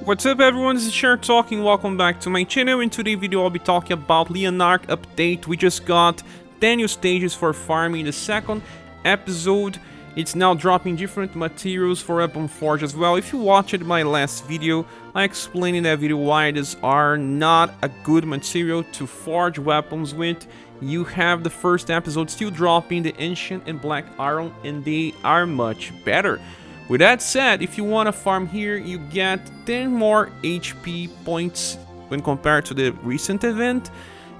What's up everyone, this is ScherBR talking, welcome back to my channel. In today's video I'll be talking about Leonarch update. We just got 10 new stages for farming in the second episode. It's now dropping different materials for weapon forge as well. If you watched my last video, I explained in that video why these are not a good material to forge weapons with. You have the first episode still dropping the ancient and black iron, and they are much better. With that said, if you want to farm here, you get 10 more HP points when compared to the recent event.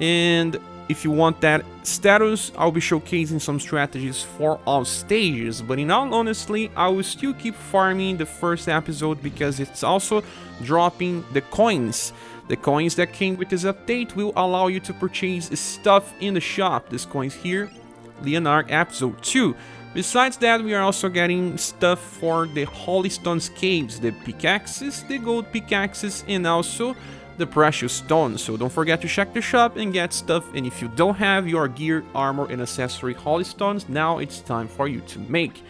And if you want that status, I'll be showcasing some strategies for all stages. But in all honesty, I will still keep farming the first episode because it's also dropping the coins. The coins that came with this update will allow you to purchase stuff in the shop. These coins here, Leonarch episode 2. Besides that, we are also getting stuff for the Holy Stones caves, the pickaxes, the gold pickaxes, and also the precious stones. So don't forget to check the shop and get stuff. And if you don't have your gear, armor, and accessory Holy Stones, now it's time for you to make.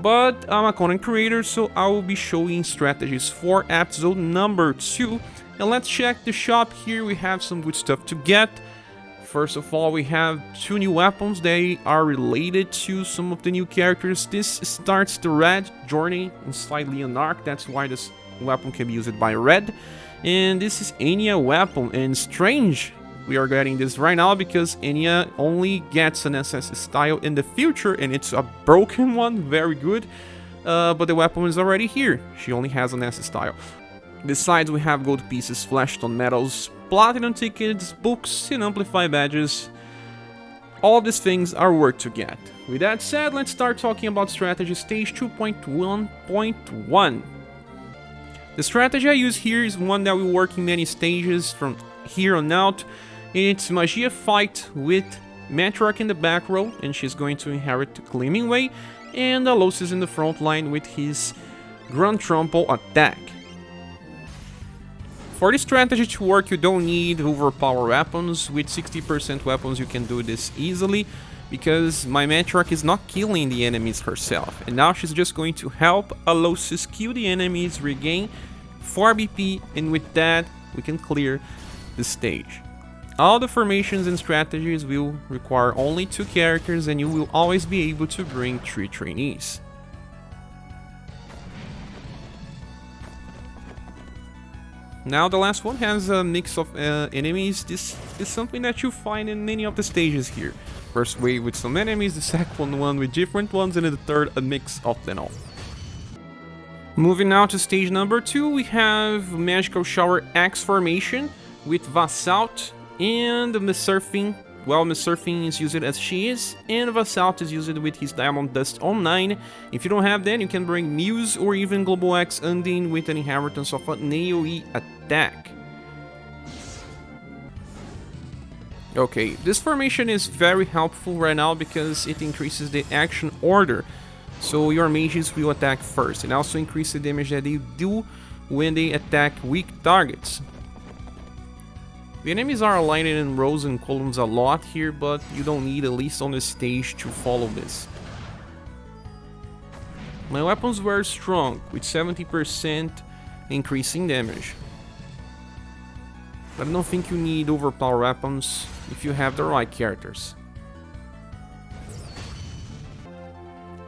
But I'm a content creator, so I will be showing strategies for episode number 2. And let's check the shop here. We have some good stuff to get. First of all, we have 2 new weapons. They are related to some of the new characters. This starts the red journey inside Leonarch. That's why this weapon can be used by red. And this is Emelia weapon. And strange, we are getting this right now because Emelia only gets an SS style in the future, and it's a broken one. Very good. But the weapon is already here. She only has an SS style. Besides, we have gold pieces, flashstone medals, platinum tickets, books, and amplify badges. All of these things are worth to get. With that said, let's start talking about strategy stage 2.1.1. The strategy I use here is one that will work in many stages from here on out. It's Magia fight with Matriarch in the back row, and she's going to inherit the Gleaming way, and Alloces in the front line with his Grand Trample attack. For this strategy to work, you don't need overpowered weapons. With 60% weapons, you can do this easily, because my Matriarch is not killing the enemies herself. And now she's just going to help Alloces kill the enemies, regain 4 BP, and with that, we can clear the stage. All the formations and strategies will require only 2 characters, and you will always be able to bring 3 trainees. Now the last one has a mix of enemies. This is something that you find in many of the stages here. First wave with some enemies, the second one with different ones, and in the third a mix of them all. Moving now to stage number 2, we have Magical Shower X formation with Vassault and Mesarthim. Well, Mesarthim is used as she is, and Vassault is used with his Diamond Dust on 9. If you don't have that, you can bring Muse or even Global X Undine with an inheritance of an AoE attack. Okay, this formation is very helpful right now because it increases the action order. So your mages will attack first, and also increase the damage that they do when they attack weak targets. The enemies are aligned in rows and columns a lot here, but you don't need, at least on the stage, to follow this. My weapons were strong, with 70% increasing damage. But I don't think you need overpowered weapons if you have the right characters.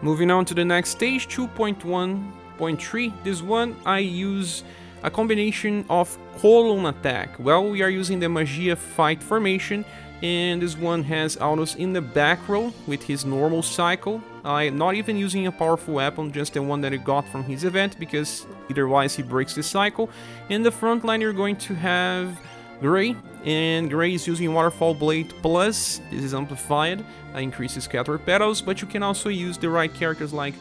Moving on to the next stage, 2.1.3. This one I use a combination of column attack. Well, we are using the Magia fight formation, and this one has Aunus in the back row with his normal cycle. I'm not even using a powerful weapon, just the one that he got from his event, because otherwise he breaks the cycle. In the front line, you're going to have Gray, and Gray is using Waterfowl Blade Plus. This is amplified, increases scatter petals, but you can also use the right characters like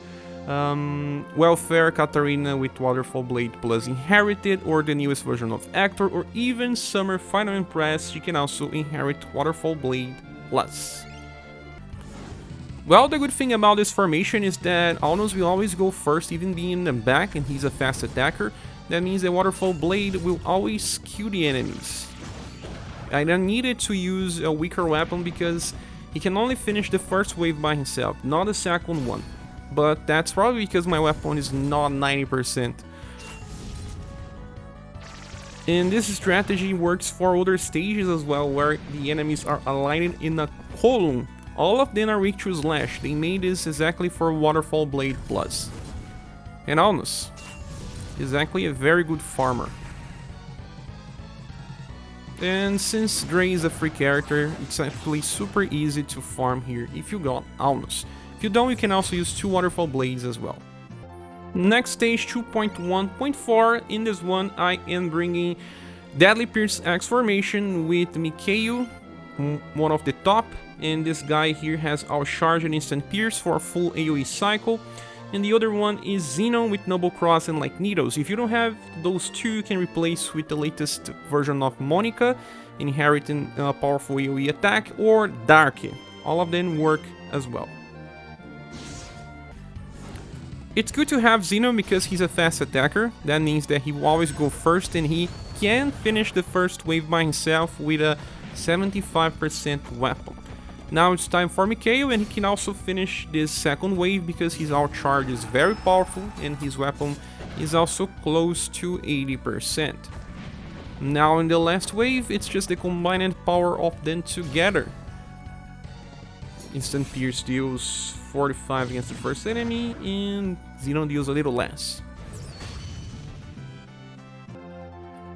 Welfare Katarina with Waterfowl Blade Plus inherited, or the newest version of Actor, or even Summer Final Empres. You can also inherit Waterfowl Blade Plus. Well, the good thing about this formation is that Aunus will always go first, even being in the back, and he's a fast attacker. That means the Waterfowl Blade will always kill the enemies. I don't needed to use a weaker weapon because he can only finish the first wave by himself, not the second one. But that's probably because my weapon is not 90%. And this strategy works for other stages as well, where the enemies are aligned in a column. All of them are weak to slash. They made this exactly for Waterfowl Blade Plus. And Aunus is actually a very good farmer. And since Dre is a free character, it's actually super easy to farm here if you got Aunus. If you don't, you can also use 2 Waterfowl Blades as well. Next stage 2.1.4, in this one I am bringing Deadly Pierce X formation with Mikhail, one of the top, and this guy here has our charge and instant pierce for a full AoE cycle, and the other one is Zenon with Noble Cross and Light Needles. If you don't have those two, you can replace with the latest version of Monica, inheriting a powerful AoE attack, or Darky. All of them work as well. It's good to have Zenon because he's a fast attacker. That means that he will always go first and he can finish the first wave by himself with a 75% weapon. Now it's time for Mikhail, and he can also finish this second wave because his out charge is very powerful and his weapon is also close to 80%. Now in the last wave, it's just the combined power of them together. Instant Pierce deals 45 against the first enemy, and Zenon deals a little less.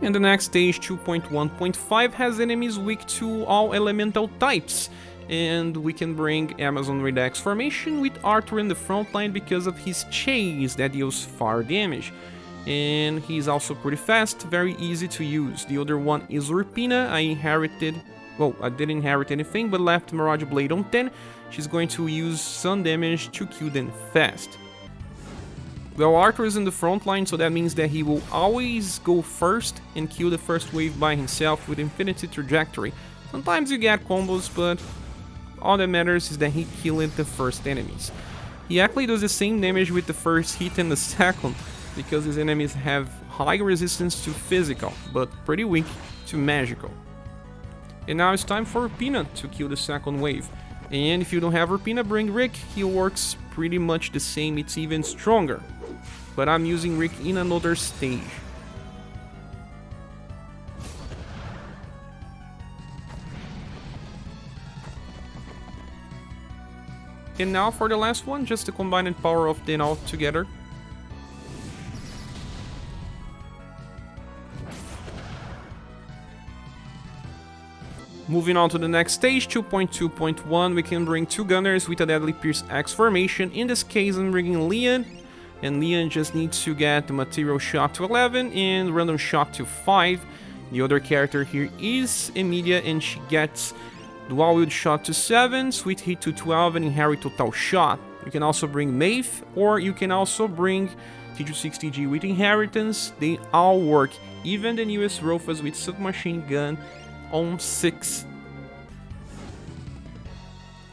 And the next stage, 2.1.5, has enemies weak to all elemental types, and we can bring Amazon Redux formation with Arthur in the front line because of his chase that deals fire damage. And he's also pretty fast, very easy to use. The other one is Urpina. I didn't inherit anything, but left Mirage Blade on 10. She's going to use sun damage to kill them fast. Well, Arthur is in the front line, so that means that he will always go first and kill the first wave by himself with Infinity Trajectory. Sometimes you get combos, but all that matters is that he killed the first enemies. He actually does the same damage with the first hit and the second, because his enemies have high resistance to physical, but pretty weak to magical. And now it's time for Urpina to kill the second wave. And if you don't have Urpina, bring Rick. He works pretty much the same, it's even stronger. But I'm using Rick in another stage. And now for the last one, just the combined power of them all together. Moving on to the next stage, 2.2.1, we can bring 2 gunners with a Deadly Pierce X formation. In this case, I'm bringing Leon, and Leon just needs to get the Material Shock to 11 and Random Shock to 5. The other character here is Emelia, and she gets Dual Wield Shot to 7, Sweet Hit to 12, and Inherit Total Shot. You can also bring Maeve, or you can also bring T260G with Inheritance. They all work, even the newest Rofas with Submachine Gun on 6.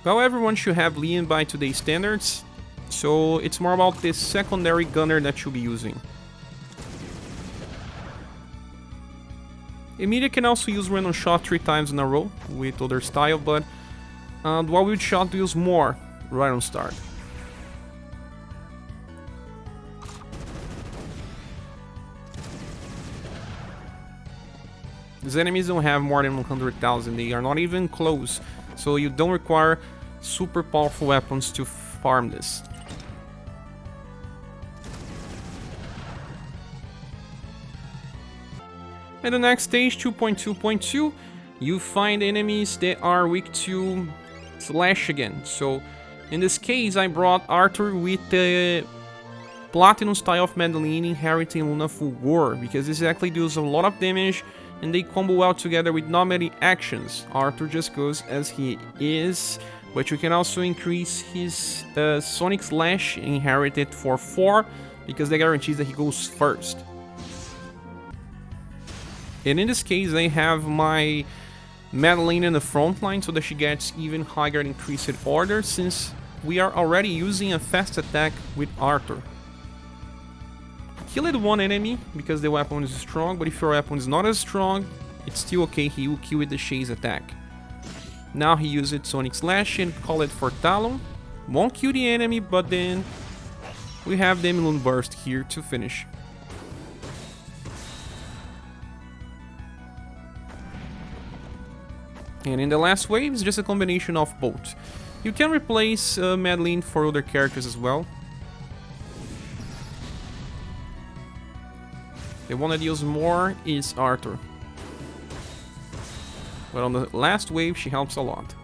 Well, everyone should have Leon by today's standards, so it's more about this secondary gunner that you'll be using. Emelia can also use Random Shot 3 times in a row with other style, but Dual Wield Shot deals more right on start. These enemies don't have more than 100,000, they are not even close, so you don't require super powerful weapons to farm this. And the next stage, 2.2.2, you find enemies that are weak to slash again. So in this case, I brought Arthur with the Platinum style of Madeleine inheriting Luna Fulgur, because this actually deals a lot of damage and they combo well together with not many actions. Arthur just goes as he is, but you can also increase his Sonic Slash inherited for 4, because that guarantees that he goes first. And in this case, I have my Madeleine in the front line so that she gets even higher increased order, since we are already using a fast attack with Arthur. Killed one enemy because the weapon is strong, but if your weapon is not as strong, it's still okay, he will kill with the chase attack. Now he uses Sonic Slash and call it for Talon. Won't kill the enemy, but then we have the Moon Burst here to finish. And in the last wave, it's just a combination of both. You can replace Madeleine for other characters as well. The one that deals more is Arthur. But on the last wave, she helps a lot.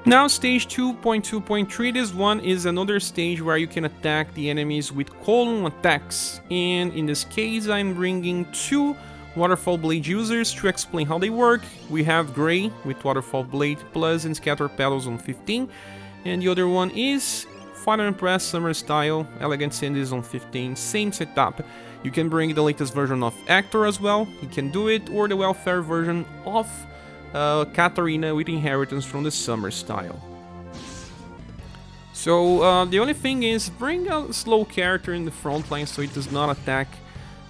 Now stage 2.2.3, this one is another stage where you can attack the enemies with column attacks. And in this case, I'm bringing 2 Waterfowl Blade users to explain how they work. We have Grey with Waterfowl Blade Plus and Scatter Petals on 15. And the other one is Final Empres Summer Style, Elegant Sandies on 15, same setup. You can bring the latest version of Hector as well, he can do it, or the welfare version of Katarina with Inheritance from the Summer Style. So the only thing is, bring a slow character in the front line so it does not attack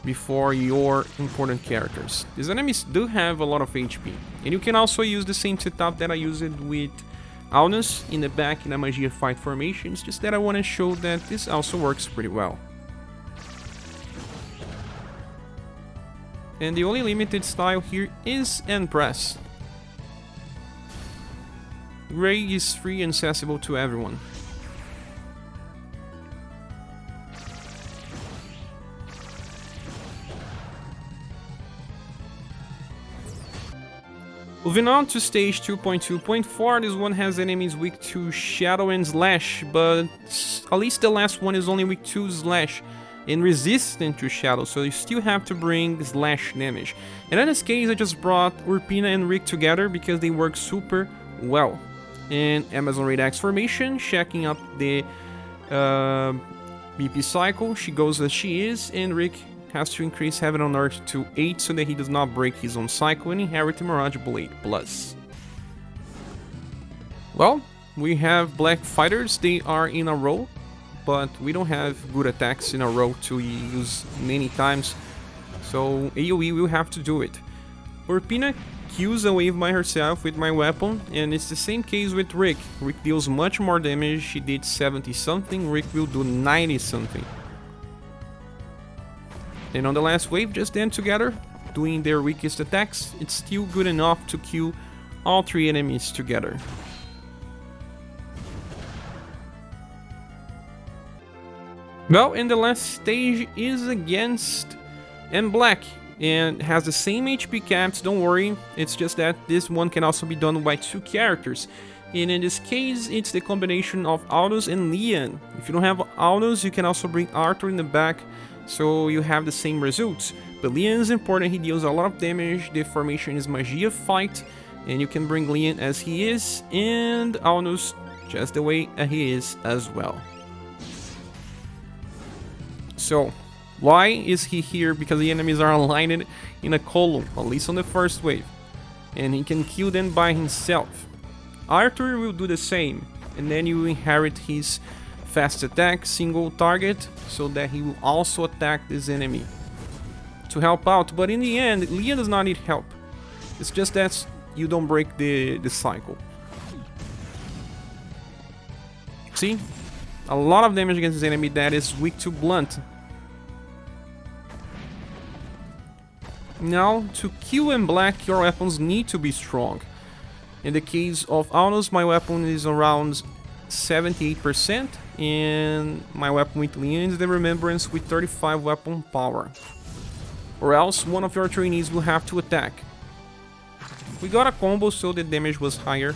before your important characters. These enemies do have a lot of HP, and you can also use the same setup that I used with Aunus in the back in a Magia fight formation. It's just that I want to show that this also works pretty well. And the only limited style here is Empres. Grey is free and accessible to everyone. Moving on to stage 2.2.4, this one has enemies weak to Shadow and Slash, but at least the last one is only weak to Slash and resistant to Shadow, so you still have to bring Slash damage. And in this case, I just brought Urpina and Rick together because they work super well. And Amazon Raid X formation, checking up the BP cycle, she goes as she is, and Rick has to increase Heaven on Earth to 8 so that he does not break his own cycle and inherit the Mirage Blade Plus. Well, we have Black Fighters, they are in a row, but we don't have good attacks in a row to use many times, so AoE will have to do it. Urpina kills a wave by herself with my weapon, and it's the same case with Rick. Rick deals much more damage, she did 70 something, Rick will do 90 something. And on the last wave, just them together, doing their weakest attacks, it's still good enough to kill all 3 enemies together. Well, and the last stage is against Black, and has the same HP caps, don't worry, it's just that this one can also be done by 2 characters. And in this case, it's the combination of Aunus and Leon. If you don't have Aunus, you can also bring Arthur in the back, so you have the same results. But Leon is important, he deals a lot of damage, the formation is Magia fight, and you can bring Leon as he is, and Aunus just the way he is as well. So, why is he here? Because the enemies are aligned in a column, at least on the first wave, and he can kill them by himself. Arthur will do the same, and then you inherit his fast attack, single target, so that he will also attack this enemy to help out. But in the end, Leon does not need help. It's just that you don't break the cycle. See? A lot of damage against this enemy that is weak to blunt. Now, to kill Black, your weapons need to be strong. In the case of Aunus, my weapon is around 78%, and my weapon with Leon is the Remembrance with 35 weapon power. Or else one of your trainees will have to attack. We got a combo, so the damage was higher.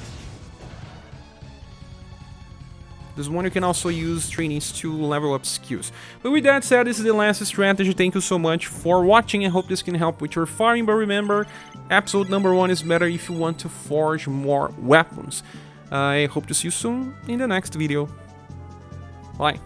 This one you can also use trainees to level up skills. But with that said, this is the last strategy. Thank you so much for watching. I hope this can help with your farming. But remember, episode number 1 is better if you want to forge more weapons. I hope to see you soon in the next video. Bye.